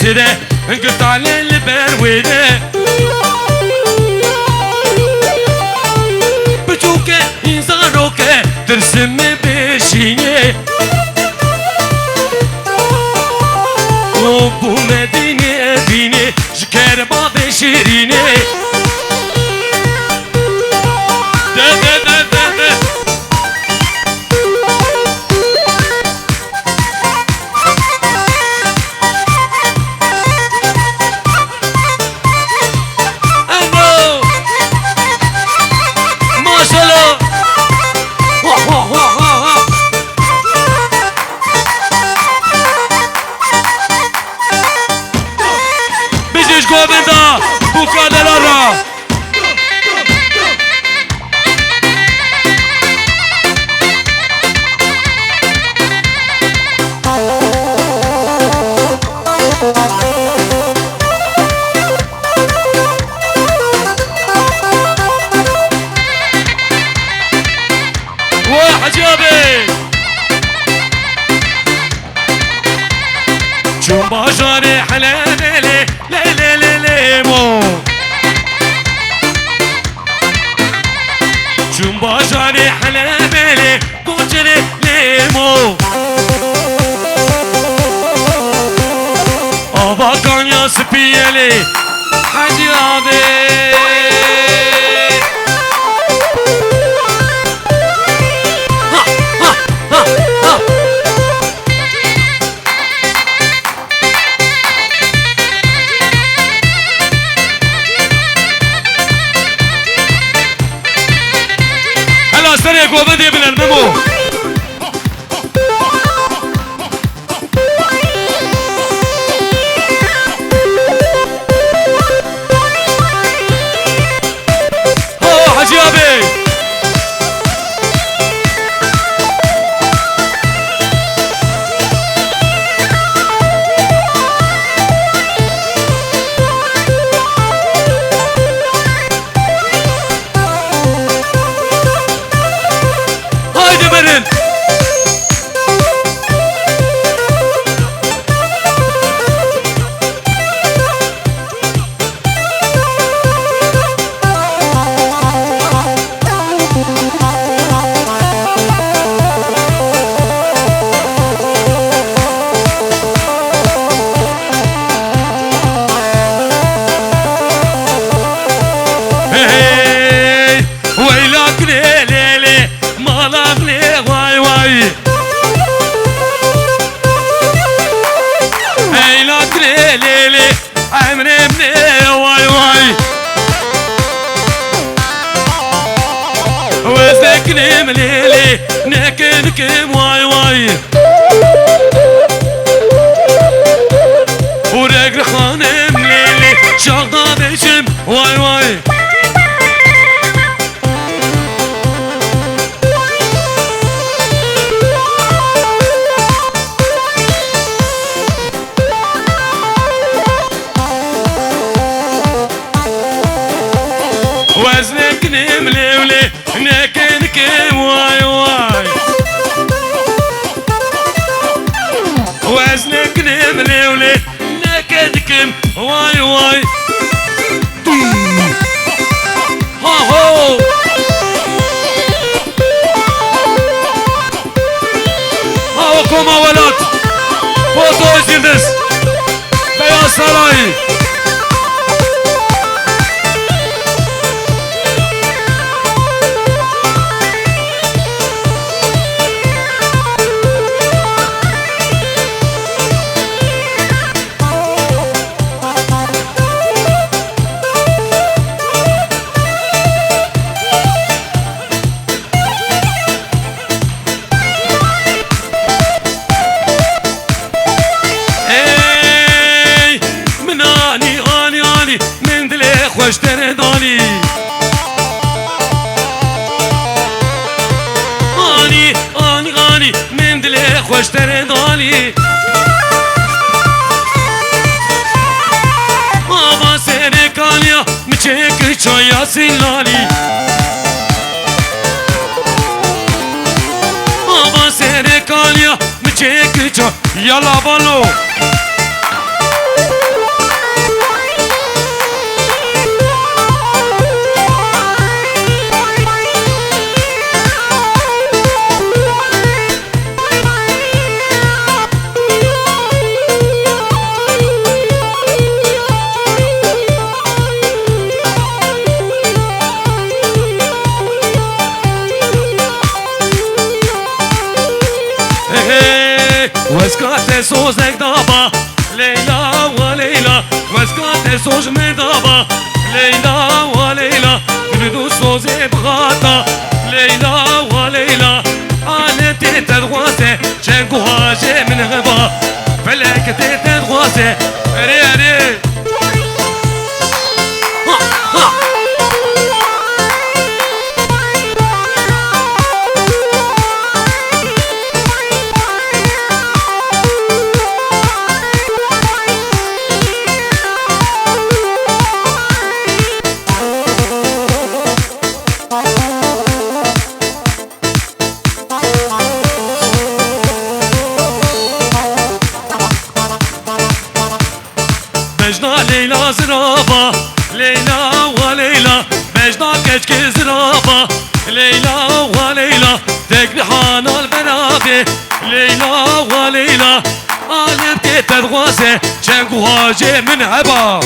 سيدة انقطع للبرويدة بجوكة انزاروكة ترسم بشيني وبو مدينة بيني جكر باب شيريني Govinda, buca de loro. واحد جابي جنبا جاري حلالي جنبا جاري حلالي قوتلي ليمو أبا كان يا سبيلي حاجي أبي سريع قوبدي ابن النمو هو حجي ابي وزنكني مليلي نكنكم واي واي ورقر خانم ليلي شغا بشم واي واي وزنكني مليلي نكنكم واي واي وزنكني مليلي نكنكم واي واي ها هو ها كوما ولد فوتو يلدز بياض سراي خوش تردانی آنی آنی آنی من دل خوش تردانی آبا سر کالیا مچه چایا سیلانی آبا سر کالیا مچه چا یالا بالو واسكات سوزك دابا ليلى وليلى واسكات سوز مدابا ليلى وليلى تبدو سوزي بغاطا ليلى وليلى عالتي تدغواسي شنكو هاجي من غبا فلك تدغواسي ري ري مجنا ليلى زرابة ليلى وليلى مجنا كشك زرابة ليلى وليلى تكبي حانا البنابي ليلى وليلى قالب تتغواسي شنقو هاجي من عبا